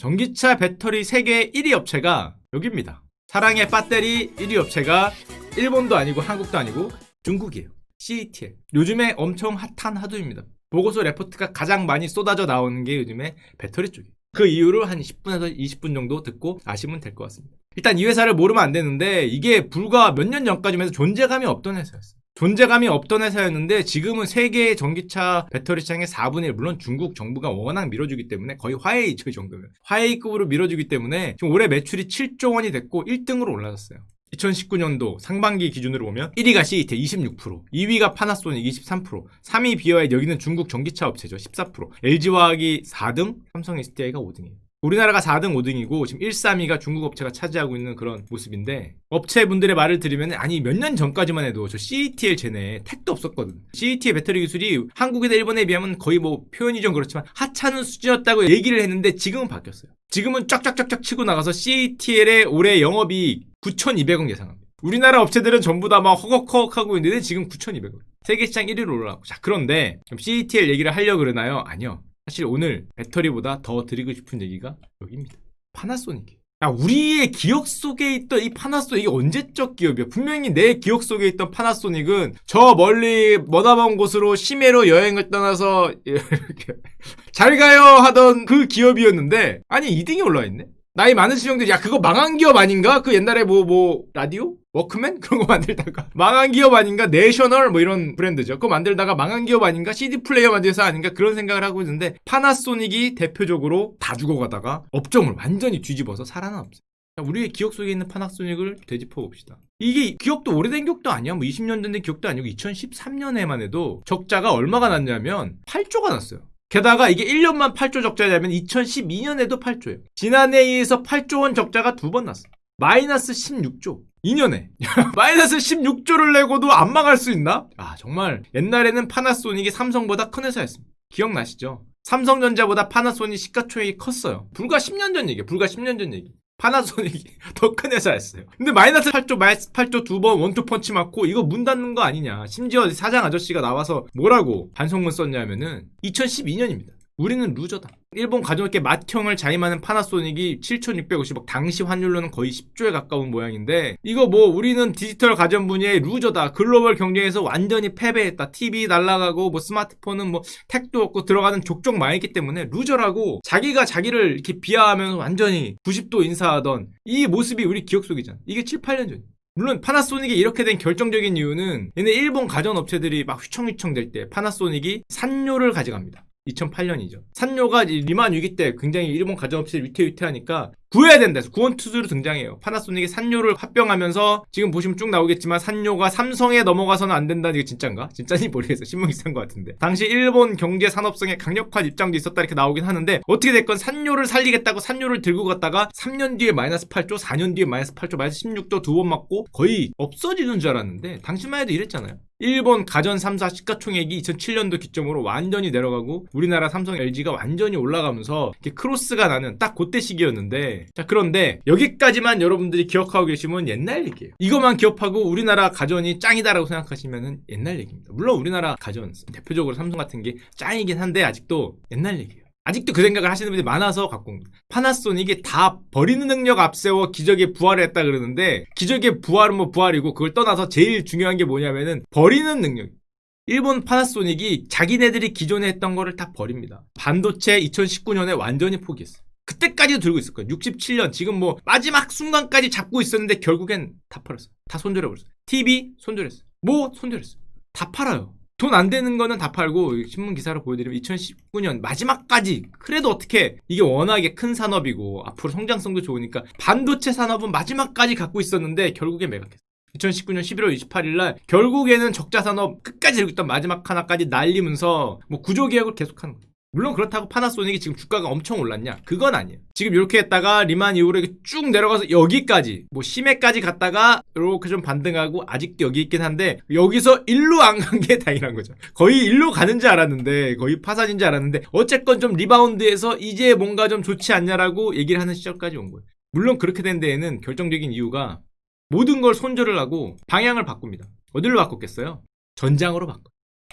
전기차 배터리 세계 1위 업체가 여기입니다. 사랑의 배터리 1위 업체가 일본도 아니고 한국도 아니고 중국이에요. CATL. 요즘에 엄청 핫한 하두입니다. 보고서 레포트가 가장 많이 쏟아져 나오는 게 요즘에 배터리 쪽이에요. 그 이유를 한 10분에서 20분 정도 듣고 아시면 될 것 같습니다. 일단 이 회사를 모르면 안 되는데 이게 불과 몇 년 전까지만 해도 존재감이 없던 회사였어요. 존재감이 없던 회사였는데 지금은 세계 전기차 배터리 시장의 4분의 1, 물론 중국 정부가 워낙 밀어주기 때문에 거의 화웨이죠, 이 정도면. 화웨이급으로 밀어주기 때문에 지금 올해 매출이 7조 원이 됐고 1등으로 올라섰어요. 2019년도 상반기 기준으로 보면 1위가 CATL 26%, 2위가 파나소닉 23%, 3위 비어의 여기는 중국 전기차 업체죠 14%, LG화학이 4등, 삼성 SDI가 5등이에요. 우리나라가 4등, 5등이고 지금 1, 3위가 중국 업체가 차지하고 있는 그런 모습인데 업체분들의 말을 들으면 아니 몇 년 전까지만 해도 저 CATL 쟤네 택도 없었거든. CATL 배터리 기술이 한국이나 일본에 비하면 거의 뭐 표현이 좀 그렇지만 하찮은 수준이었다고 얘기를 했는데 지금은 바뀌었어요. 지금은 쫙쫙쫙쫙 치고 나가서 CATL의 올해 영업이익 9,200억 예상합니다. 우리나라 업체들은 전부 다 막 허걱허걱 하고 있는데 지금 9,200억. 세계 시장 1위로 올라가고. 자, 그런데 그럼 CATL 얘기를 하려고 그러나요? 아니요. 사실 오늘 배터리보다 더 드리고 싶은 얘기가 여기입니다. 파나소닉. 야, 우리의 기억 속에 있던 이 파나소닉이 언제적 기업이야? 분명히 내 기억 속에 있던 파나소닉은 저 멀리 머나먼 곳으로 심해로 여행을 떠나서 이렇게 잘 가요 하던 그 기업이었는데 아니 2등이 올라와 있네? 나이 많으신 형들이 야 그거 망한 기업 아닌가? 그 옛날에 뭐 라디오? 워크맨? 그런 거 만들다가 망한 기업 아닌가? 내셔널 뭐 이런 브랜드죠. 그거 만들다가 망한 기업 아닌가? CD 플레이어 만들어서 아닌가? 그런 생각을 하고 있는데 파나소닉이 대표적으로 다 죽어가다가 업종을 완전히 뒤집어서 살아남았어요. 우리의 기억 속에 있는 파나소닉을 되짚어 봅시다. 이게 기억도 오래된 기억도 아니야. 뭐 20년 전 된 기억도 아니고 2013년에만 해도 적자가 얼마가 났냐면 8조가 났어요. 게다가 이게 1년만 8조 적자냐면 2012년에도 8조예요. 지난해에 의해서 8조 원 적자가 2번 났어. 마이너스 16조. 2년에. 마이너스 16조를 내고도 안 망할 수 있나? 아, 정말 옛날에는 파나소닉이 삼성보다 큰 회사였습니다. 기억나시죠? 삼성전자보다 파나소닉 시가총액이 컸어요. 불과 10년 전 얘기예요. 불과 10년 전 얘기. 파나소닉이 더 큰 회사였어요. 근데 마이너스 8조, 마이너스 8조 두 번 원투펀치 맞고 이거 문 닫는 거 아니냐. 심지어 사장 아저씨가 나와서 뭐라고 반성문 썼냐면은 2012년입니다. 우리는 루저다. 일본 가정업계 맏형을 자임하는 파나소닉이 7,650억, 당시 환율로는 거의 10조에 가까운 모양인데 이거 뭐 우리는 디지털 가전 분야의 루저다. 글로벌 경쟁에서 완전히 패배했다. TV 날라가고 뭐 스마트폰은 뭐 택도 없고 들어가는 족족 망했기 때문에 루저라고 자기가 자기를 이렇게 비하하면서 완전히 90도 인사하던 이 모습이 우리 기억 속이잖아. 이게 7, 8년 전이야. 물론 파나소닉이 이렇게 된 결정적인 이유는 얘네 일본 가전업체들이 막 휘청휘청 될 때 파나소닉이 산료를 가져갑니다. 2008년이죠. 산료가 리만 위기 때 굉장히 일본 가전업체들이 위태위태하니까 구해야 된다 해서 구원투수로 등장해요. 파나소닉이 산료를 합병하면서 지금 보시면 쭉 나오겠지만 산료가 삼성에 넘어가서는 안 된다. 이게 진짠가? 진짠지 모르겠어요. 신문 기사인 것 같은데. 당시 일본 경제 산업성에 강력한 입장도 있었다 이렇게 나오긴 하는데 어떻게 됐건 산료를 살리겠다고 산료를 들고 갔다가 3년 뒤에 마이너스 8조, 4년 뒤에 마이너스 8조, 마이너스 16조 두 번 맞고 거의 없어지는 줄 알았는데 당시만 해도 이랬잖아요. 일본 가전 3사 시가총액이 2007년도 기점으로 완전히 내려가고 우리나라 삼성 LG가 완전히 올라가면서 이렇게 크로스가 나는 딱 그때 시기였는데 자 그런데 여기까지만 여러분들이 기억하고 계시면 옛날 얘기예요. 이것만 기억하고 우리나라 가전이 짱이다라고 생각하시면 옛날 얘기입니다. 물론 우리나라 가전 대표적으로 삼성 같은 게 짱이긴 한데 아직도 옛날 얘기예요. 아직도 그 생각을 하시는 분들이 많아서 갖고 온 거예요. 파나소닉이 다 버리는 능력 앞세워 기적의 부활을 했다 그러는데 기적의 부활은 뭐 부활이고 그걸 떠나서 제일 중요한 게 뭐냐면은 버리는 능력. 일본 파나소닉이 자기네들이 기존에 했던 거를 다 버립니다. 반도체 2019년에 완전히 포기했어요. 그때까지도 들고 있을 거예요. 67년 지금 뭐 마지막 순간까지 잡고 있었는데 결국엔 다 팔았어요. 다 손절해버렸어요. TV 손절했어요. 뭐 손절했어요. 다 팔아요. 돈 안 되는 거는 다 팔고 신문 기사로 보여드리면 2019년 마지막까지 그래도 어떻게 이게 워낙에 큰 산업이고 앞으로 성장성도 좋으니까 반도체 산업은 마지막까지 갖고 있었는데 결국에 매각했어요. 2019년 11월 28일 날 결국에는 적자 산업 끝까지 들고 있던 마지막 하나까지 날리면서 뭐 구조 개혁을 계속하는 거예요. 물론 그렇다고 파나소닉이 지금 주가가 엄청 올랐냐? 그건 아니에요. 지금 이렇게 했다가 리만 이후로 쭉 내려가서 여기까지 뭐 심해까지 갔다가 이렇게 좀 반등하고 아직도 여기 있긴 한데 여기서 일로 안 간 게 다행이란 거죠. 거의 일로 가는 줄 알았는데 거의 파산인 줄 알았는데 어쨌건 좀 리바운드해서 이제 뭔가 좀 좋지 않냐라고 얘기를 하는 시절까지 온 거예요. 물론 그렇게 된 데에는 결정적인 이유가 모든 걸 손절을 하고 방향을 바꿉니다. 어디로 바꿨겠어요? 전장으로 바꿔요.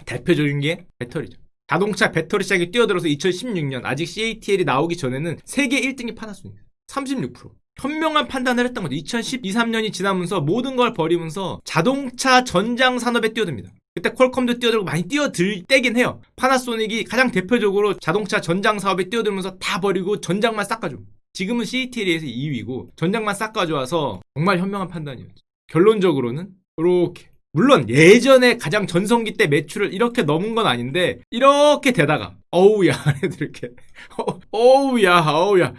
대표적인 게 배터리죠. 자동차 배터리 시장에 뛰어들어서 2016년 아직 CATL이 나오기 전에는 세계 1등이 파나소닉. 36%. 현명한 판단을 했던 거죠. 2012, 3년이 지나면서 모든 걸 버리면서 자동차 전장 산업에 뛰어듭니다. 그때 퀄컴도 뛰어들고 많이 뛰어들 때긴 해요. 파나소닉이 가장 대표적으로 자동차 전장 사업에 뛰어들면서 다 버리고 전장만 싹 가져. 지금은 CATL에서 2위고 전장만 싹 가져와서 정말 현명한 판단이었죠. 결론적으로는 이렇게. 물론 예전에 가장 전성기 때 매출을 이렇게 넘은 건 아닌데 이렇게 되다가 어우야 이렇게 어우야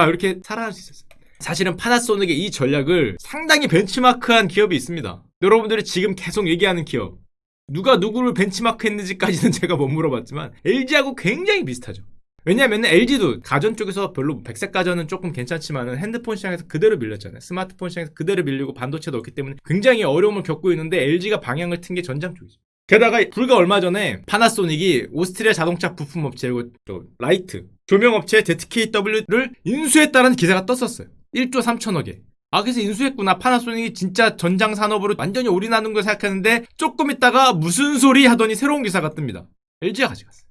이렇게 살아날 수 있었어요. 사실은 파나소닉의 이 전략을 상당히 벤치마크한 기업이 있습니다. 여러분들이 지금 계속 얘기하는 기업, 누가 누구를 벤치마크 했는지까지는 제가 못 물어봤지만 LG하고 굉장히 비슷하죠. 왜냐면 LG도 가전 쪽에서 별로 백색 가전은 조금 괜찮지만 핸드폰 시장에서 그대로 밀렸잖아요. 스마트폰 시장에서 그대로 밀리고 반도체도 없기 때문에 굉장히 어려움을 겪고 있는데 LG가 방향을 튼 게 전장 쪽이죠. 게다가 불과 얼마 전에 파나소닉이 오스트리아 자동차 부품업체고 라이트 조명업체 ZKW를 인수했다는 기사가 떴었어요. 1조 3천억에. 아, 그래서 인수했구나. 파나소닉이 진짜 전장 산업으로 완전히 올인하는 걸 생각했는데 조금 있다가 무슨 소리 하더니 새로운 기사가 뜹니다. LG가 가져갔어요.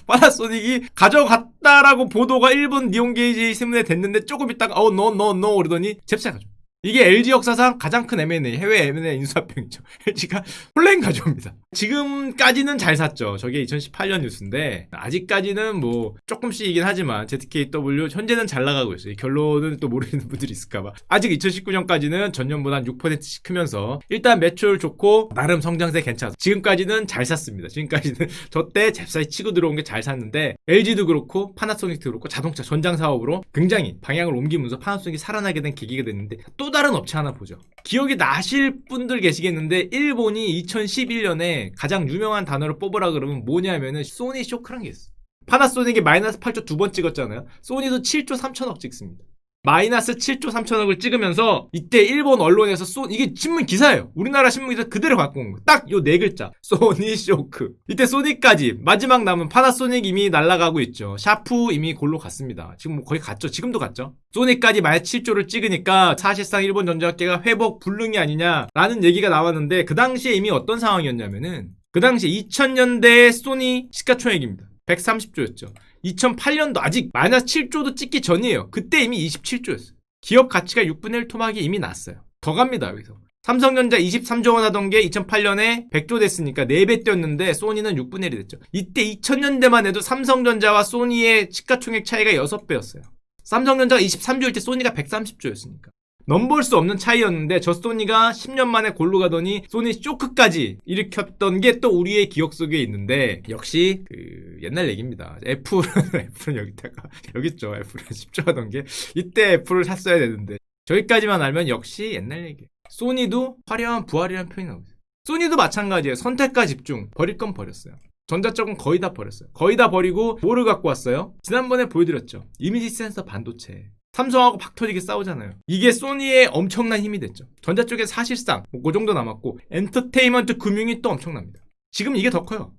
파나소닉이 가져갔다라고 보도가 일본 니온게이지 신문에 됐는데 조금 있다가 no 그러더니 잽싸 가져. 이게 LG 역사상 가장 큰 M&A, 해외 M&A 인수합병이죠. LG가 폴랭 가져옵니다. 지금까지는 잘 샀죠. 저게 2018년 뉴스인데 아직까지는 뭐 조금씩이긴 하지만 ZKW 현재는 잘 나가고 있어요. 결론은 또 모르는 분들이 있을까봐. 아직 2019년까지는 전년보다 한 6%씩 크면서 일단 매출 좋고 나름 성장세 괜찮아서 지금까지는 잘 샀습니다. 지금까지는 저때 잽싸이 치고 들어온 게 잘 샀는데 LG도 그렇고 파나소닉도 그렇고 자동차 전장 사업으로 굉장히 방향을 옮기면서 파나소닉이 살아나게 된 계기가 됐는데 또 다른 업체 하나 보죠. 기억이 나실 분들 계시겠는데 일본이 2011년에 가장 유명한 단어를 뽑으라 그러면 뭐냐면은 소니 쇼크란 게 있어. 파나소닉이 마이너스 8조 두 번 찍었잖아요. 소니도 7조 3천억 찍습니다. 마이너스 7조 3천억을 찍으면서 이때 일본 언론에서 이게 신문 기사예요. 우리나라 신문 기사 그대로 갖고 온 거. 딱 요 네 글자. 소니 쇼크. 이때 소니까지 마지막 남은 파나소닉 이미 날아가고 있죠. 샤프 이미 골로 갔습니다. 지금 뭐 거의 갔죠. 지금도 갔죠. 소니까지 마이너스 7조를 찍으니까 사실상 일본 전자업계가 회복 불능이 아니냐라는 얘기가 나왔는데 그 당시에 이미 어떤 상황이었냐면은 그 당시 2000년대 소니 시가총액입니다. 130조였죠. 2008년도 아직 마이너스 7조도 찍기 전이에요. 그때 이미 27조였어요. 기업 가치가 6분의 1 토막이 이미 났어요. 더 갑니다, 여기서. 삼성전자 23조 원 하던 게 2008년에 100조 됐으니까 4배 뛰었는데 소니는 6분의 1이 됐죠. 이때 2000년대만 해도 삼성전자와 소니의 시가총액 차이가 6배였어요. 삼성전자가 23조일 때 소니가 130조였으니까. 넘볼 수 없는 차이였는데 저 소니가 10년 만에 골로 가더니 소니 쇼크까지 일으켰던 게 또 우리의 기억 속에 있는데 역시 옛날 얘기입니다. 애플은 여기 있죠. 애플은 10조 하던 게 이때 애플을 샀어야 되는데 저기까지만 알면 역시 옛날 얘기예요. 소니도 화려한 부활이라는 표현이 나오죠. 소니도 마찬가지예요. 선택과 집중. 버릴 건 버렸어요. 전자 쪽은 거의 다 버렸어요. 거의 다 버리고 뭐를 갖고 왔어요? 지난번에 보여드렸죠. 이미지 센서 반도체. 삼성하고 박 터지게 싸우잖아요. 이게 소니의 엄청난 힘이 됐죠. 전자 쪽에 사실상 그 정도 남았고 엔터테인먼트 금융이 또 엄청납니다. 지금 이게 더 커요.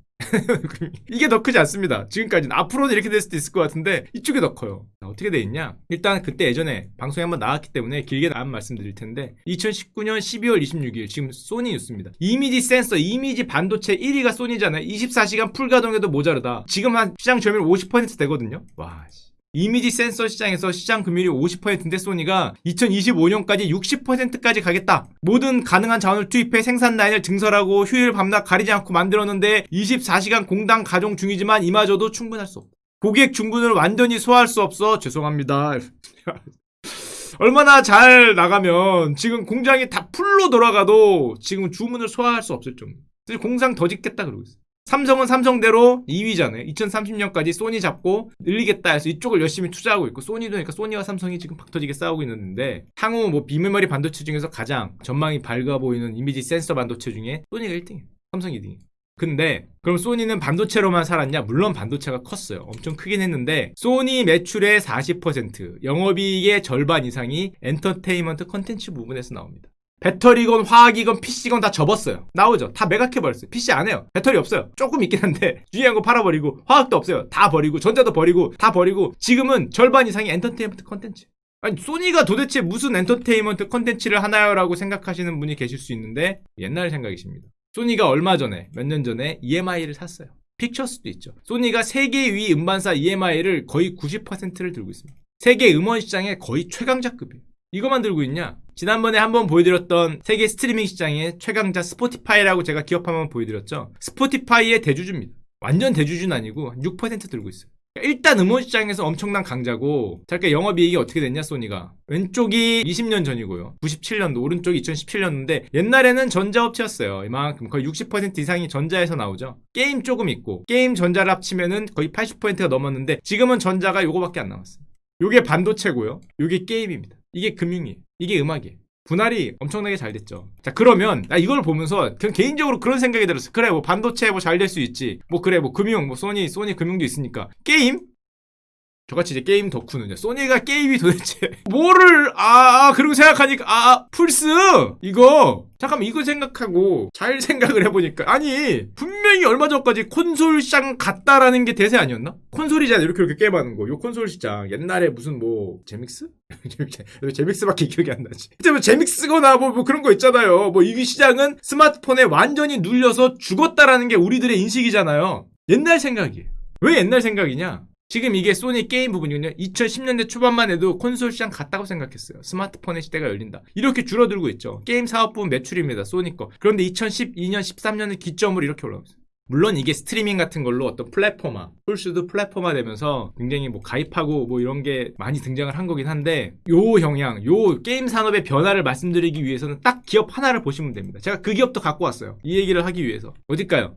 이게 더 크지 않습니다. 지금까지는. 앞으로는 이렇게 될 수도 있을 것 같은데 이쪽이 더 커요. 어떻게 돼 있냐? 일단 그때 예전에 방송에 한번 나왔기 때문에 길게 나온 말씀드릴 텐데 2019년 12월 26일 지금 소니 뉴스입니다. 이미지 센서, 이미지 반도체 1위가 소니잖아요. 24시간 풀가동에도 모자르다. 지금 한 시장 점유율 50% 되거든요. 와, 이미지 센서 시장에서 시장 금융이 50%인데 소니가 2025년까지 60%까지 가겠다. 모든 가능한 자원을 투입해 생산 라인을 증설하고 휴일 밤낮 가리지 않고 만들었는데 24시간 공당 가동 중이지만 이마저도 충분할 수 없다. 고객 중분을 완전히 소화할 수 없어. 죄송합니다. 얼마나 잘 나가면 지금 공장이 다 풀로 돌아가도 지금 주문을 소화할 수 없을 정도. 공장 더 짓겠다 그러고 있어요. 삼성은 삼성대로 2위잖아요. 2030년까지 소니 잡고 늘리겠다 해서 이쪽을 열심히 투자하고 있고 소니도 그러니까 소니와 삼성이 지금 박터지게 싸우고 있는데 향후 뭐 비메모리 반도체 중에서 가장 전망이 밝아 보이는 이미지 센서 반도체 중에 소니가 1등이에요. 삼성이 2등이에요. 근데 그럼 소니는 반도체로만 살았냐? 물론 반도체가 컸어요. 엄청 크긴 했는데 소니 매출의 40%, 영업이익의 절반 이상이 엔터테인먼트 컨텐츠 부분에서 나옵니다. 배터리건 화학이건 PC건 다 접었어요. 나오죠. 다 매각해버렸어요. PC 안 해요. 배터리 없어요. 조금 있긴 한데 유의한 거 팔아버리고 화학도 없어요. 다 버리고 전자도 버리고 다 버리고 지금은 절반 이상이 엔터테인먼트 컨텐츠. 아니 소니가 도대체 무슨 엔터테인먼트 컨텐츠를 하나요? 라고 생각하시는 분이 계실 수 있는데 옛날 생각이십니다. 소니가 얼마 전에 몇 년 전에 EMI를 샀어요. 픽처스도 있죠. 소니가 세계 위 음반사 EMI를 거의 90%를 들고 있습니다. 세계 음원 시장의 거의 최강자급이에요. 이거만 들고 있냐? 지난번에 한번 보여드렸던 세계 스트리밍 시장의 최강자 스포티파이라고 제가 기업 한번 보여드렸죠. 스포티파이의 대주주입니다. 완전 대주주는 아니고 6% 들고 있어요. 일단 음원 시장에서 엄청난 강자고, 그러니까 영업이익이 어떻게 됐냐 소니가. 왼쪽이 20년 전이고요. 97년도, 오른쪽이 2017년도인데 옛날에는 전자업체였어요. 이만큼 거의 60% 이상이 전자에서 나오죠. 게임 조금 있고 게임 전자를 합치면은 거의 80%가 넘었는데 지금은 전자가 요거밖에 안 남았어요. 요게 반도체고요. 요게 게임입니다. 이게 금융이에요. 이게 음악이에요. 분할이 엄청나게 잘 됐죠. 자, 그러면 나 이걸 보면서 그냥 개인적으로 그런 생각이 들었어. 그래, 뭐 반도체 뭐 잘 될 수 있지. 뭐 그래, 뭐 금융, 뭐 소니 금융도 있으니까. 게임? 저같이 이제 게임 덕후는 소니가 게임이 도대체 뭐를 그러고 생각하니까 플스 이거 잠깐만 이거 생각하고 잘 생각을 해보니까 아니 분명히 얼마 전까지 콘솔 시장 같다라는 게 대세 아니었나? 콘솔이잖아 이렇게 게임하는 거. 요 콘솔 시장 옛날에 무슨 뭐 제믹스? 제믹스밖에 기억이 안 나지. 그때 뭐 제믹스거나 뭐 그런 거 있잖아요. 뭐 이 시장은 스마트폰에 완전히 눌려서 죽었다라는 게 우리들의 인식이잖아요. 옛날 생각이에요. 왜 옛날 생각이냐? 지금 이게 소니 게임 부분이군요. 2010년대 초반만 해도 콘솔 시장 같다고 생각했어요. 스마트폰의 시대가 열린다. 이렇게 줄어들고 있죠. 게임 사업 부분 매출입니다. 소니 거. 그런데 2012년, 13년을 기점으로 이렇게 올라오고 있어요. 물론 이게 스트리밍 같은 걸로 어떤 플랫포마, 플스도 플랫포마 되면서 굉장히 뭐 가입하고 뭐 이런 게 많이 등장을 한 거긴 한데 요 영향, 요 게임 산업의 변화를 말씀드리기 위해서는 딱 기업 하나를 보시면 됩니다. 제가 그 기업도 갖고 왔어요. 이 얘기를 하기 위해서. 어딜까요?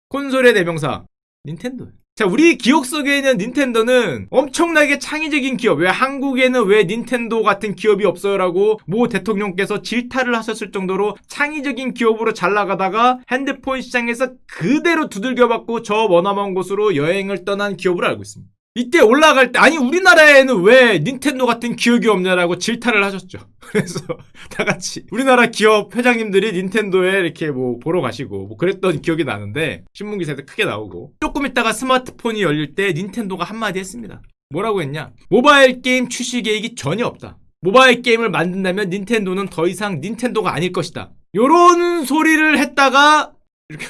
콘솔의 대명사 닌텐도예요. 자, 우리 기억 속에는 닌텐도는 엄청나게 창의적인 기업. 왜 한국에는 왜 닌텐도 같은 기업이 없어요라고 모 대통령께서 질타를 하셨을 정도로 창의적인 기업으로 잘 나가다가 핸드폰 시장에서 그대로 두들겨받고 저 머나먼 곳으로 여행을 떠난 기업으로 알고 있습니다. 이때 올라갈 때 아니 우리나라에는 왜 닌텐도 같은 기업이 없냐라고 질타를 하셨죠. 그래서 다 같이 우리나라 기업 회장님들이 닌텐도에 이렇게 뭐 보러 가시고 뭐 그랬던 기억이 나는데 신문 기사에도 크게 나오고 조금 있다가 스마트폰이 열릴 때 닌텐도가 한마디 했습니다. 뭐라고 했냐? 모바일 게임 출시 계획이 전혀 없다. 모바일 게임을 만든다면 닌텐도는 더 이상 닌텐도가 아닐 것이다. 요런 소리를 했다가 이렇게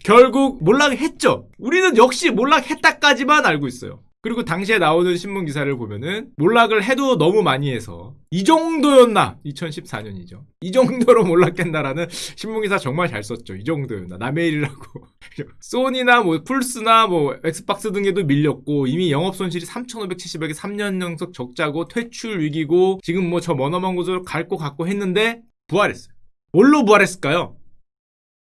결국 몰락했죠. 우리는 역시 몰락했다까지만 알고 있어요. 그리고 당시에 나오는 신문 기사를 보면은 몰락을 해도 너무 많이 해서 이 정도였나? 2014년이죠. 이 정도로 몰락했나라는 신문 기사 정말 잘 썼죠. 이 정도였나? 남의 일이라고. 소니나 뭐 플스나 뭐 엑스박스 등에도 밀렸고 이미 영업 손실이 3,570억에 3년 연속 적자고 퇴출 위기고 지금 뭐 저 머나먼 곳으로 갈 것 같고 했는데 부활했어요. 뭘로 부활했을까요?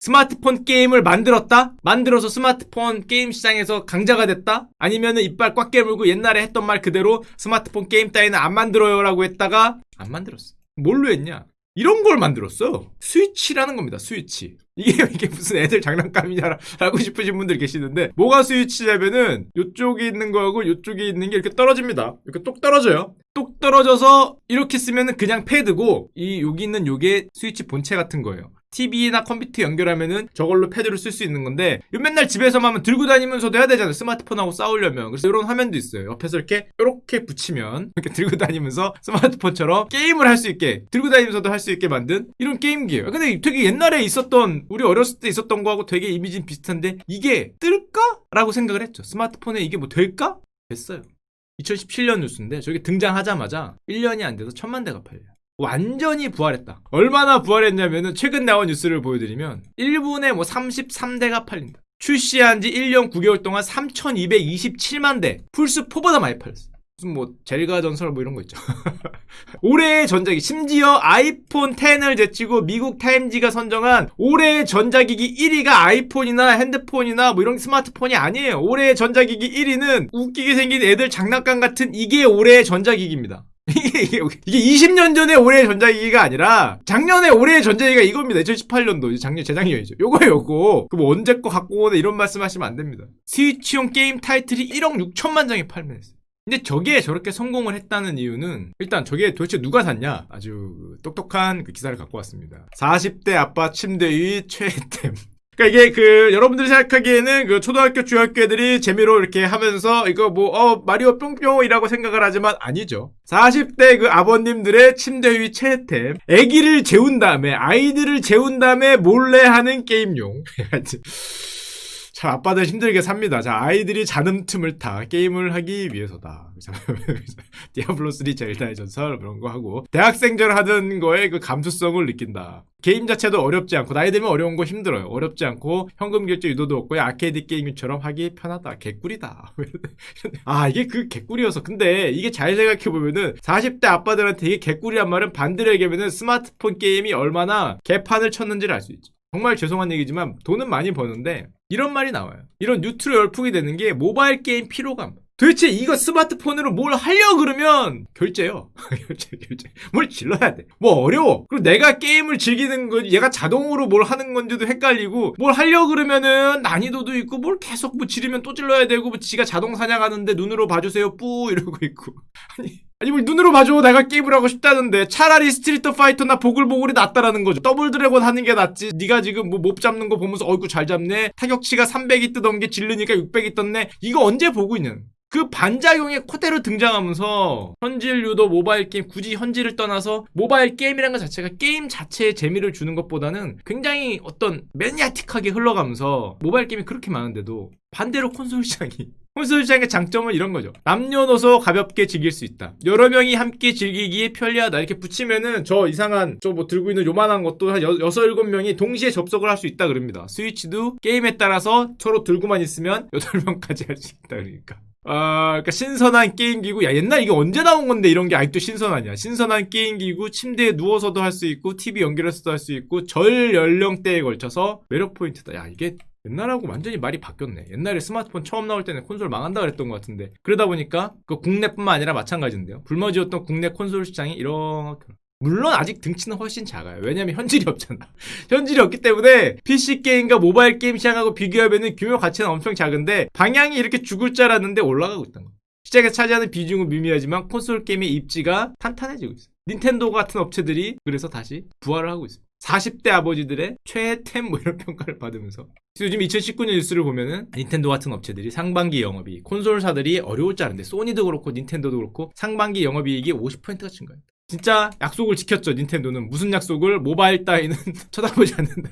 스마트폰 게임을 만들었다? 만들어서 스마트폰 게임 시장에서 강자가 됐다? 아니면은 이빨 꽉 깨물고 옛날에 했던 말 그대로 스마트폰 게임 따위는 안 만들어요 라고 했다가 안 만들었어. 뭘로 했냐? 이런 걸 만들었어. 스위치라는 겁니다. 스위치. 이게 무슨 애들 장난감이냐라고 싶으신 분들 계시는데 뭐가 스위치냐면은 요쪽에 있는 거하고 요쪽에 있는 게 이렇게 떨어집니다. 이렇게 똑 떨어져요. 똑 떨어져서 이렇게 쓰면은 그냥 패드고 이 여기 있는 요게 스위치 본체 같은 거예요. TV나 컴퓨터 연결하면은 저걸로 패드를 쓸 수 있는 건데 맨날 집에서만 하면 들고 다니면서도 해야 되잖아요. 스마트폰하고 싸우려면. 그래서 이런 화면도 있어요. 옆에서 이렇게 붙이면 이렇게 들고 다니면서 스마트폰처럼 게임을 할 수 있게 들고 다니면서도 할 수 있게 만든 이런 게임기예요. 근데 되게 옛날에 있었던 우리 어렸을 때 있었던 거하고 되게 이미지는 비슷한데 이게 뜰까? 라고 생각을 했죠. 스마트폰에 이게 뭐 될까? 됐어요. 2017년 뉴스인데 저게 등장하자마자 1년이 안 돼서 1,000만 대가 팔려요. 완전히 부활했다. 얼마나 부활했냐면은 최근 나온 뉴스를 보여드리면 1분에 뭐 33대가 팔린다. 출시한 지 1년 9개월 동안 3,227만 대. 플스4보다 많이 팔렸어. 무슨 뭐 젤가 전설 뭐 이런 거 있죠. 올해의 전자기기 심지어 아이폰 10을 제치고 미국 타임지가 선정한 올해의 전자기기 1위가 아이폰이나 핸드폰이나 뭐 이런 스마트폰이 아니에요. 올해의 전자기기 1위는 웃기게 생긴 애들 장난감 같은 이게 올해의 전자기기입니다. 이게 20년 전에 올해의 전자기기가 아니라 작년에 올해의 전자기기가 이겁니다. 2018년도 재작년이죠. 요거 그럼 언제 거 갖고 오네 이런 말씀 하시면 안 됩니다. 스위치용 게임 타이틀이 1억 6천만 장이 판매했어요. 근데 저게 저렇게 성공을 했다는 이유는 일단 저게 도대체 누가 샀냐? 아주 똑똑한 그 기사를 갖고 왔습니다. 40대 아빠 침대 위 최애템. 그러니까 이게 그 여러분들이 생각하기에는 그 초등학교 중학교 애들이 재미로 이렇게 하면서 이거 뭐 마리오 뿅뿅이라고 생각을 하지만 아니죠. 40대 그 아버님들의 침대 위 최애템, 아기를 재운 다음에 아이들을 재운 다음에 몰래 하는 게임용. 참 아빠들 힘들게 삽니다. 자, 아이들이 자는 틈을 타 게임을 하기 위해서다. 디아블로3 젤다의 전설 그런 거 하고 대학생들 하던 거에 그 감수성을 느낀다. 게임 자체도 어렵지 않고 나이 들면 어려운 거 힘들어요. 어렵지 않고 현금 결제 유도도 없고 아케이드 게임처럼 하기 편하다. 개꿀이다. 아, 이게 그 개꿀이어서. 근데 이게 잘 생각해보면은 40대 아빠들한테 이게 개꿀이란 말은 반대로 얘기하면은 스마트폰 게임이 얼마나 개판을 쳤는지를 알 수 있죠. 정말 죄송한 얘기지만 돈은 많이 버는데 이런 말이 나와요. 이런 뉴트로 열풍이 되는 게 모바일 게임 피로감. 도대체 이거 스마트폰으로 뭘 하려고 그러면 결제요. 결제. 뭘 질러야 돼. 뭐 어려워. 그리고 내가 게임을 즐기는 건 얘가 자동으로 뭘 하는 건지도 헷갈리고 뭘 하려고 그러면은 난이도도 있고 뭘 계속 뭐 지르면 또 질러야 되고 뭐 지가 자동 사냥하는데 눈으로 봐주세요 뿌 이러고 있고. 아니 뭘 눈으로 봐줘. 내가 게임을 하고 싶다는데 차라리 스트리트 파이터나 보글보글이 낫다라는 거죠. 더블 드래곤 하는 게 낫지. 네가 지금 뭐 몹 잡는 거 보면서 어이구 잘 잡네. 타격치가 300이 뜨던 게 질르니까 600이 떴네. 이거 언제 보고 있냐는. 그 반작용이 그대로 등장하면서 현질 유도 모바일 게임 굳이 현질을 떠나서 모바일 게임이라는 것 자체가 게임 자체에 재미를 주는 것보다는 굉장히 어떤 매니아틱하게 흘러가면서 모바일 게임이 그렇게 많은데도 반대로 콘솔 시장의 장점은 이런 거죠. 남녀노소 가볍게 즐길 수 있다. 여러 명이 함께 즐기기에 편리하다. 이렇게 붙이면은 저 이상한 저 뭐 들고 있는 요만한 것도 한 6, 7명이 동시에 접속을 할 수 있다 그럽니다. 스위치도 게임에 따라서 서로 들고만 있으면 8명까지 할 수 있다 그러니까. 그러니까 신선한 게임기구. 야, 옛날 이게 언제 나온 건데 이런 게 아직도 신선하냐. 신선한 게임기구, 침대에 누워서도 할 수 있고 TV 연결해서도 할 수 있고 전 연령대에 걸쳐서 매력 포인트다. 야, 이게 옛날하고 완전히 말이 바뀌었네. 옛날에 스마트폰 처음 나올 때는 콘솔 망한다 그랬던 것 같은데 그러다 보니까 그 국내뿐만 아니라 마찬가지인데요. 불모지였던 국내 콘솔 시장이 이렇게, 물론 아직 등치는 훨씬 작아요. 왜냐면 현질이 없잖아. 현질이 없기 때문에 PC 게임과 모바일 게임 시장하고 비교하면 규모 가치는 엄청 작은데 방향이 이렇게 죽을 줄 알았는데 올라가고 있다는 거. 시장에서 차지하는 비중은 미미하지만 콘솔 게임의 입지가 탄탄해지고 있어요. 닌텐도 같은 업체들이 그래서 다시 부활을 하고 있습니다. 40대 아버지들의 최애템 뭐 이런 평가를 받으면서 요즘 2019년 뉴스를 보면은 닌텐도 같은 업체들이 상반기 영업이익, 콘솔사들이 어려울 줄 알았는데 소니도 그렇고 닌텐도도 그렇고 상반기 영업이익이 50%가 증가했다. 진짜 약속을 지켰죠. 닌텐도는. 무슨 약속을? 모바일 따위는 쳐다보지 않는다.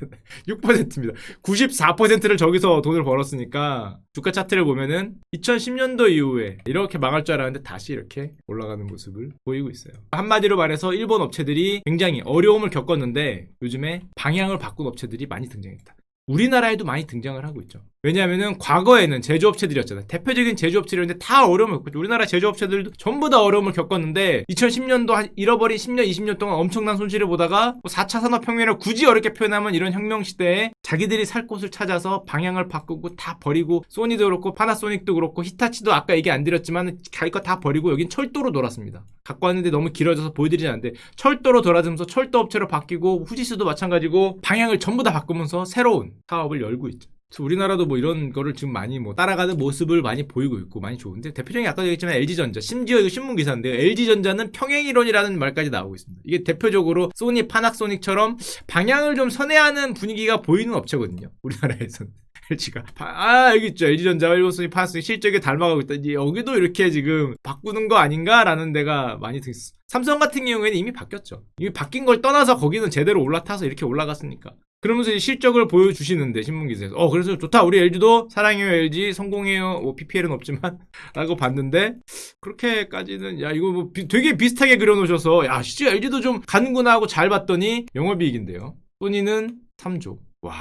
6%입니다. 94%를 저기서 돈을 벌었으니까 주가 차트를 보면은 2010년도 이후에 이렇게 망할 줄 알았는데 다시 이렇게 올라가는 모습을 보이고 있어요. 한마디로 말해서 일본 업체들이 굉장히 어려움을 겪었는데 요즘에 방향을 바꾼 업체들이 많이 등장했다. 우리나라에도 많이 등장을 하고 있죠. 왜냐하면은 과거에는 제조업체들이었잖아요. 대표적인 제조업체들인데 다 어려움을 겪었죠. 우리나라 제조업체들도 전부 다 어려움을 겪었는데 2010년도 한 잃어버린 10년, 20년 동안 엄청난 손실을 보다가 4차 산업혁명이라고 굳이 어렵게 표현하면 이런 혁명 시대에 자기들이 살 곳을 찾아서 방향을 바꾸고 다 버리고 소니도 그렇고 파나소닉도 그렇고 히타치도 아까 얘기 안 드렸지만 자기 거 다 버리고 여긴 철도로 돌았습니다. 갖고 왔는데 너무 길어져서 보여드리지 않는데 철도로 돌아들면서 철도 업체로 바뀌고 후지스도 마찬가지고 방향을 전부 다 바꾸면서 새로운 사업을 열고 있죠. 그래서 우리나라도 뭐 이런 거를 지금 많이 뭐 따라가는 모습을 많이 보이고 있고 많이 좋은데 대표적인 아까도 얘기했지만 LG전자 심지어 이거 신문기사인데요. LG전자는 평행이론이라는 말까지 나오고 있습니다. 이게 대표적으로 소니, 파나소닉처럼 방향을 좀 선회하는 분위기가 보이는 업체거든요. 우리나라에서는. LG가 여기 있죠. LG전자, 일본소니, 파나소닉 실적에 닮아가고 있다. 여기도 이렇게 지금 바꾸는 거 아닌가라는 데가 많이 등있어. 삼성 같은 경우에는 이미 바뀌었죠. 이미 바뀐 걸 떠나서 거기는 제대로 올라타서 이렇게 올라갔으니까. 그러면서 이 실적을 보여주시는데 신문기사에서 그래서 좋다. 우리 LG도 사랑해요 LG 성공해요. 뭐 PPL은 없지만 라고 봤는데 그렇게까지는 야 이거 뭐 되게 비슷하게 그려놓으셔서 야 진짜 LG도 좀 가는구나 하고 잘 봤더니 영업이익인데요. 소니는 3조. 와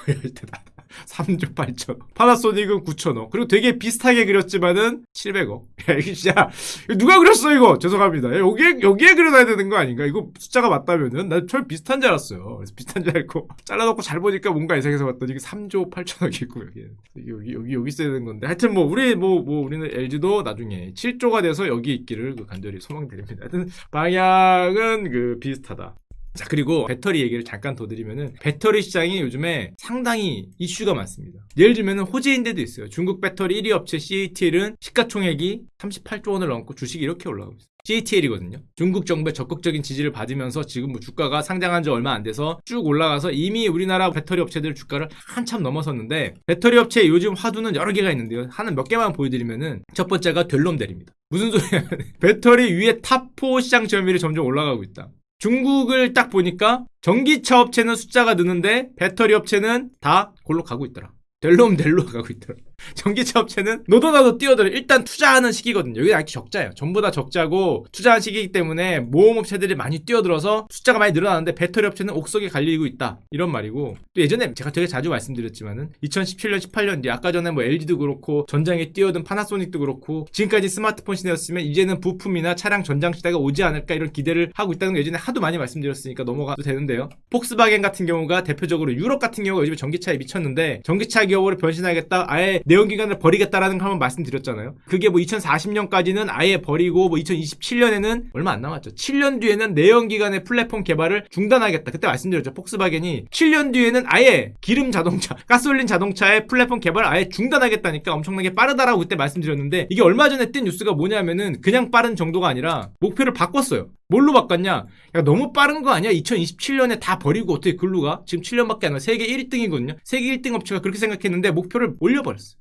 대단하다. 3조 8천억. 파나소닉은 9천억. 그리고 되게 비슷하게 그렸지만은 700억. 야, 이게 진짜, 누가 그렸어, 이거? 죄송합니다. 여기에 그려놔야 되는 거 아닌가? 이거 숫자가 맞다면은? 난 처음 비슷한 줄 알았어요. 그래서 비슷한 줄 알고, 잘라놓고 잘 보니까 뭔가 이상해서 봤더니 이게 3조 8천억이고, 여기 있어야 되는 건데. 하여튼 우리는 LG도 나중에 7조가 돼서 여기 있기를 간절히 소망드립니다. 하여튼, 방향은 비슷하다. 자, 그리고 배터리 얘기를 잠깐 더 드리면은 배터리 시장이 요즘에 상당히 이슈가 많습니다. 예를 들면은 호재인 데도 있어요. 중국 배터리 1위 업체 CATL은 시가총액이 38조 원을 넘고 주식이 이렇게 올라가고 있어요. CATL이거든요. 중국 정부의 적극적인 지지를 받으면서 지금 뭐 주가가 상장한 지 얼마 안 돼서 쭉 올라가서 이미 우리나라 배터리 업체들 주가를 한참 넘어섰는데, 배터리 업체의 요즘 화두는 여러 개가 있는데요. 하나 몇 개만 보여드리면은, 첫 번째가 델롬델입니다. 무슨 소리야. 배터리 위에 탑4 시장 점유율이 점점 올라가고 있다. 중국을 딱 보니까 전기차 업체는 숫자가 느는데 배터리 업체는 다 골로 가고 있더라. 델로 가고 있더라. 전기차 업체는 노도나도 뛰어들어. 일단 투자하는 시기거든요. 여기 아직 적자예요. 전부 다 적자고 투자하는 시기이기 때문에 모험업체들이 많이 뛰어들어서 숫자가 많이 늘어나는데 배터리 업체는 옥석에 갈리고 있다. 이런 말이고, 또 예전에 제가 되게 자주 말씀드렸지만은 2017년 18년 뒤 아까 전에 뭐 LG도 그렇고 전장에 뛰어든 파나소닉도 그렇고 지금까지 스마트폰 시대였으면 이제는 부품이나 차량 전장 시대가 오지 않을까 이런 기대를 하고 있다는 거 예전에 하도 많이 말씀드렸으니까 넘어가도 되는데요. 폭스바겐 같은 경우가 대표적으로 유럽 같은 경우가 요즘에 전기차에 미쳤는데 전기차 기업으로 변신하겠다, 아예 내연기관을 버리겠다라는 걸 한번 말씀드렸잖아요. 그게 뭐 2040년까지는 아예 버리고 뭐 2027년에는 얼마 안 남았죠. 7년 뒤에는 내연기관의 플랫폼 개발을 중단하겠다. 그때 말씀드렸죠. 폭스바겐이 7년 뒤에는 아예 기름 자동차, 가솔린 자동차의 플랫폼 개발을 아예 중단하겠다니까 엄청나게 빠르다라고 그때 말씀드렸는데, 이게 얼마 전에 뜬 뉴스가 뭐냐면은 그냥 빠른 정도가 아니라 목표를 바꿨어요. 뭘로 바꿨냐? 야, 너무 빠른 거 아니야? 2027년에 다 버리고 어떻게 글로 가? 지금 7년밖에 안 나. 세계 1등이거든요. 세계 1등 업체가 그렇게 생각했는데 목표를 올려버렸어요.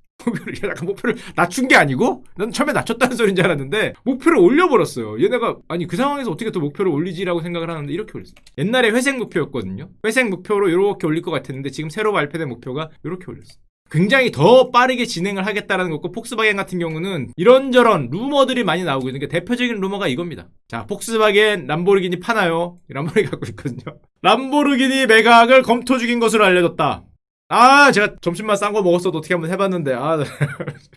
약간 목표를 낮춘 게 아니고, 난 처음에 낮췄다는 소리인 줄 알았는데 목표를 올려버렸어요. 얘네가 아니 그 상황에서 어떻게 또 목표를 올리지라고 생각을 하는데 이렇게 올렸어요. 옛날에 회색 목표였거든요. 회색 목표로 이렇게 올릴 것 같았는데 지금 새로 발표된 목표가 이렇게 올렸어요. 굉장히 더 빠르게 진행을 하겠다라는 거고, 폭스바겐 같은 경우는 이런저런 루머들이 많이 나오고 있는 게, 대표적인 루머가 이겁니다. 자, 폭스바겐 람보르기니 파나요? 람보르기니 갖고 있거든요. 람보르기니 매각을 검토 중인 것으로 알려졌다. 아, 제가 점심만 싼 거 먹었어도 어떻게 한번 해봤는데,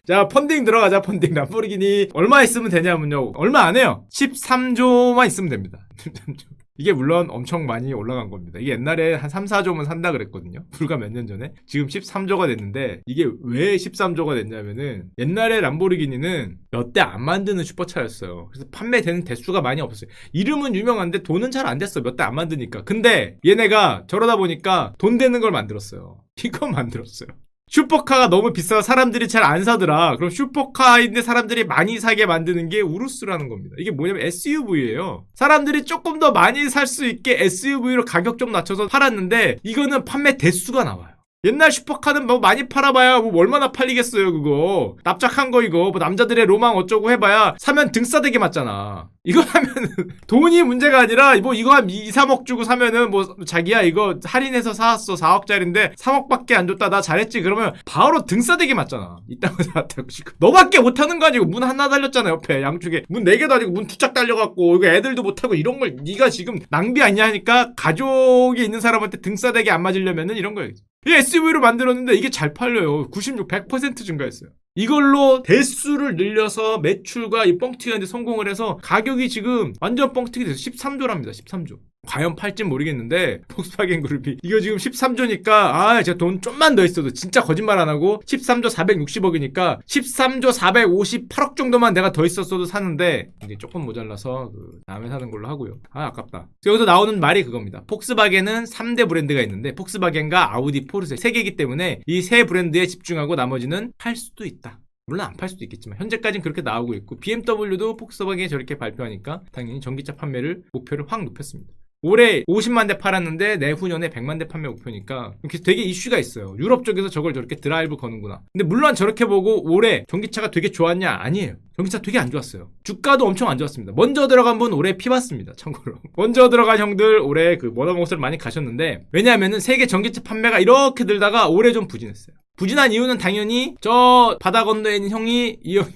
자, 펀딩 들어가자. 펀딩. 람보르기니 얼마 있으면 되냐면요, 얼마 안 해요. 13조만 있으면 됩니다. 13조. 이게 물론 엄청 많이 올라간 겁니다. 이게 옛날에 한 3, 4조면 산다 그랬거든요. 불과 몇 년 전에. 지금 13조가 됐는데, 이게 왜 13조가 됐냐면은, 옛날에 람보르기니는 몇 대 안 만드는 슈퍼차였어요. 그래서 판매되는 대수가 많이 없었어요. 이름은 유명한데 돈은 잘 안 됐어. 몇 대 안 만드니까. 근데 얘네가 저러다 보니까 돈 되는 걸 만들었어요. 이거 만들었어요. 슈퍼카가 너무 비싸서 사람들이 잘 안 사더라. 그럼 슈퍼카인데 사람들이 많이 사게 만드는 게 우루스라는 겁니다. 이게 뭐냐면 SUV예요. 사람들이 조금 더 많이 살 수 있게 SUV로 가격 좀 낮춰서 팔았는데, 이거는 판매 대수가 나와요. 옛날 슈퍼카는 뭐 많이 팔아봐야 뭐 얼마나 팔리겠어요. 그거 납작한 거, 이거 뭐 남자들의 로망 어쩌고 해봐야 사면 등싸대게 맞잖아. 이거 하면은 돈이 문제가 아니라 뭐 이거 한 2, 3억 주고 사면은 뭐 자기야 이거 할인해서 사왔어 4억짜리인데 3억밖에 안 줬다 나 잘했지 그러면 바로 등싸대게 맞잖아. 이딴 거 다 지금 너밖에 못하는 거 아니고 문 하나 달렸잖아. 옆에 양쪽에 문 4개도 아니고 문 투짝 달려갖고 이거 애들도 못하고 이런 걸 네가 지금 낭비 아니냐 하니까, 가족이 있는 사람한테 등싸대게 안 맞으려면은 이런 거예요. 이 SUV로 만들었는데 이게 잘 팔려요. 100% 증가했어요. 이걸로 대수를 늘려서 매출과 이 뻥튀기하는데 성공을 해서 가격이 지금 완전 뻥튀기 돼서 13조랍니다. 13조. 과연 팔진 모르겠는데 폭스바겐 그룹이 이거 지금 13조니까 제가 돈 좀만 더 있어도 진짜 거짓말 안 하고 13조 460억이니까 13조 458억 정도만 내가 더 있었어도 사는데, 이제 조금 모자라서 다음에 사는 걸로 하고요. 아깝다. 여기서 나오는 말이 그겁니다. 폭스바겐은 3대 브랜드가 있는데 폭스바겐과 아우디, 포르쉐 3개이기 때문에 이 세 브랜드에 집중하고 나머지는 팔 수도 있다. 물론 안 팔 수도 있겠지만 현재까지는 그렇게 나오고 있고, BMW도 폭스바겐이 저렇게 발표하니까 당연히 전기차 판매를 목표를 확 높였습니다. 올해 50만 대 팔았는데 내후년에 100만 대 판매 목표니까 되게 이슈가 있어요. 유럽 쪽에서 저걸 저렇게 드라이브 거는구나. 근데 물론 저렇게 보고 올해 전기차가 되게 좋았냐? 아니에요. 전기차 되게 안 좋았어요. 주가도 엄청 안 좋았습니다. 먼저 들어간 분 올해 피 봤습니다. 참고로. 먼저 들어간 형들 올해 그 머더몽스를 많이 가셨는데, 왜냐하면은 세계 전기차 판매가 이렇게 들다가 올해 좀 부진했어요. 부진한 이유는 당연히 저 바다 건너에 있는 형이, 이 형이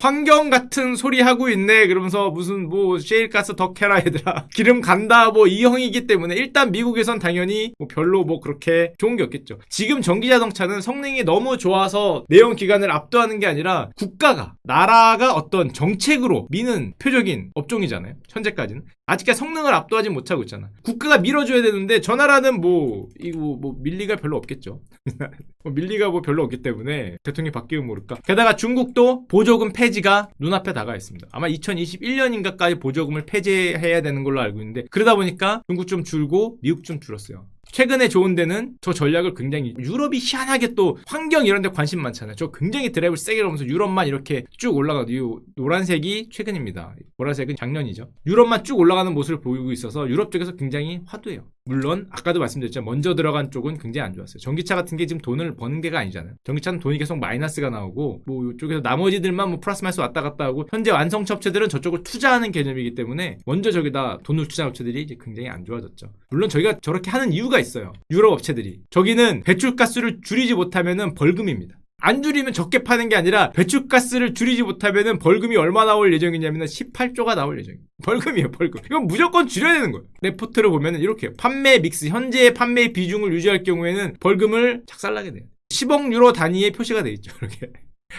환경 같은 소리 하고 있네 그러면서 무슨 뭐 셰일가스 더 캐라 얘들아 기름 간다 뭐 이 형이기 때문에, 일단 미국에선 당연히 뭐 별로 뭐 그렇게 좋은 게 없겠죠. 지금 전기자동차는 성능이 너무 좋아서 내연기관을 압도하는 게 아니라 국가가, 나라가 어떤 정책으로 미는 표적인 업종이잖아요. 현재까지는 아직까지 성능을 압도하지 못하고 있잖아. 국가가 밀어줘야 되는데 저 나라는 이거 밀리가 별로 없겠죠. 밀리가 별로 없기 때문에 대통령이 바뀌면 모를까. 게다가 중국도 보조금 폐지가 눈앞에 다가와 있습니다. 아마 2021년인가까지 보조금을 폐지해야 되는 걸로 알고 있는데, 그러다 보니까 중국 좀 줄고 미국 좀 줄었어요. 최근에 좋은 데는 저 전략을 굉장히 유럽이 희한하게 또 환경 이런 데 관심 많잖아요. 저 굉장히 드라이브를 세게 넣으면서 유럽만 이렇게 쭉 올라가도 이 노란색이 최근입니다. 보라색은 작년이죠. 유럽만 쭉 올라가는 모습을 보이고 있어서 유럽 쪽에서 굉장히 화두예요. 물론 아까도 말씀드렸지만 먼저 들어간 쪽은 굉장히 안 좋았어요. 전기차 같은 게 지금 돈을 버는 게가 아니잖아요. 전기차는 돈이 계속 마이너스가 나오고 뭐 이쪽에서 나머지들만 뭐 플러스 마이너스 왔다 갔다 하고 현재 완성차 업체들은 저쪽을 투자하는 개념이기 때문에 먼저 저기다 돈을 투자한 업체들이 이제 굉장히 안 좋아졌죠. 물론 저희가 저렇게 하는 이유가 있어요. 유럽 업체들이 저기는 배출가스를 줄이지 못하면은 벌금입니다. 안 줄이면 적게 파는 게 아니라 배출가스를 줄이지 못하면은 벌금이 얼마 나올 예정이냐면 18조가 나올 예정이에요. 벌금이에요, 벌금. 이건 무조건 줄여야 되는 거예요. 레포트를 보면은 이렇게 판매 믹스, 현재의 판매 비중을 유지할 경우에는 벌금을 작살나게 돼요. 10억 유로 단위의 표시가 돼 있죠, 이렇게.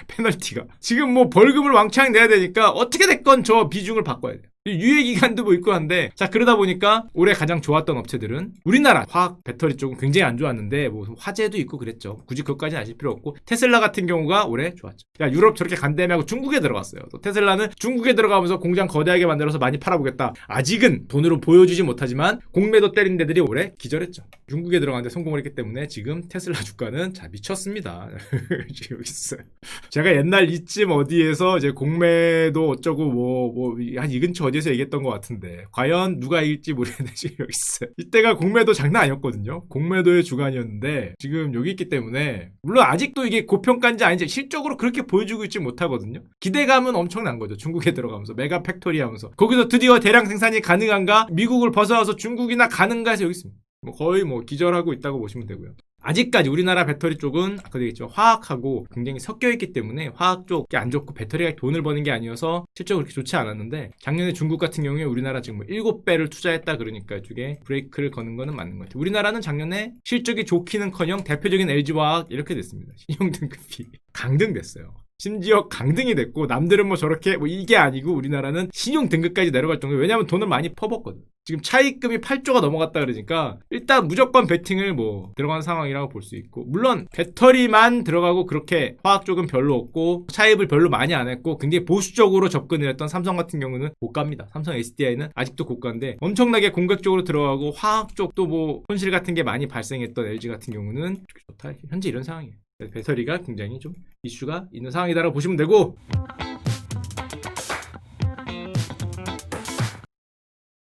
페널티가. 지금 뭐 벌금을 왕창 내야 되니까 어떻게 됐건 저 비중을 바꿔야 돼요. 유예기간도 뭐 있고 한데, 자, 그러다 보니까 올해 가장 좋았던 업체들은 우리나라 화학 배터리 쪽은 굉장히 안 좋았는데 뭐 화재도 있고 그랬죠. 굳이 그것까지는 아실 필요 없고, 테슬라 같은 경우가 올해 좋았죠. 야, 유럽 저렇게 간다며 중국에 들어갔어요. 또 테슬라는 중국에 들어가면서 공장 거대하게 만들어서 많이 팔아보겠다. 아직은 돈으로 보여주지 못하지만 공매도 때린 데들이 올해 기절했죠. 중국에 들어가는데 성공을 했기 때문에 지금 테슬라 주가는 자 미쳤습니다. 여기 있어요. 제가 옛날 이쯤 어디에서 이제 공매도 어쩌고 한 이 근처 어디에서 얘기했던 것 같은데 과연 누가 이길지 모르겠는데 지금 여기 있어요. 이때가 공매도 장난 아니었거든요. 공매도의 주간이었는데 지금 여기 있기 때문에 물론 아직도 이게 고평가인지 아닌지 실적으로 그렇게 보여주고 있지 못하거든요. 기대감은 엄청난 거죠. 중국에 들어가면서 메가 팩토리 하면서 거기서 드디어 대량 생산이 가능한가? 미국을 벗어나서 중국이나 가는가 해서 여기 있습니다. 거의 기절하고 있다고 보시면 되고요. 아직까지 우리나라 배터리 쪽은 아까도 얘기했지만 화학하고 굉장히 섞여있기 때문에 화학 쪽이 안 좋고 배터리가 돈을 버는 게 아니어서 실적으로 그렇게 좋지 않았는데 작년에 중국 같은 경우에 우리나라 지금 7배를 투자했다 그러니까 이쪽에 브레이크를 거는 거는 맞는 것 같아요. 우리나라는 작년에 실적이 좋기는커녕 대표적인 LG화학 이렇게 됐습니다. 신용등급이 강등됐어요. 심지어 강등이 됐고 남들은 뭐 저렇게 이게 아니고 우리나라는 신용 등급까지 내려갈 정도. 왜냐하면 돈을 많이 퍼붓거든. 지금 차입금이 8조가 넘어갔다 그러니까 일단 무조건 베팅을 들어가는 상황이라고 볼 수 있고, 물론 배터리만 들어가고 그렇게 화학 쪽은 별로 없고 차입을 별로 많이 안 했고 굉장히 보수적으로 접근을 했던 삼성 같은 경우는 고가입니다. 삼성 SDI는 아직도 고가인데 엄청나게 공격적으로 들어가고 화학 쪽도 손실 같은 게 많이 발생했던 LG 같은 경우는 좋다. 현재 이런 상황이에요. 배터리가 굉장히 좀 이슈가 있는 상황이다라고 보시면 되고,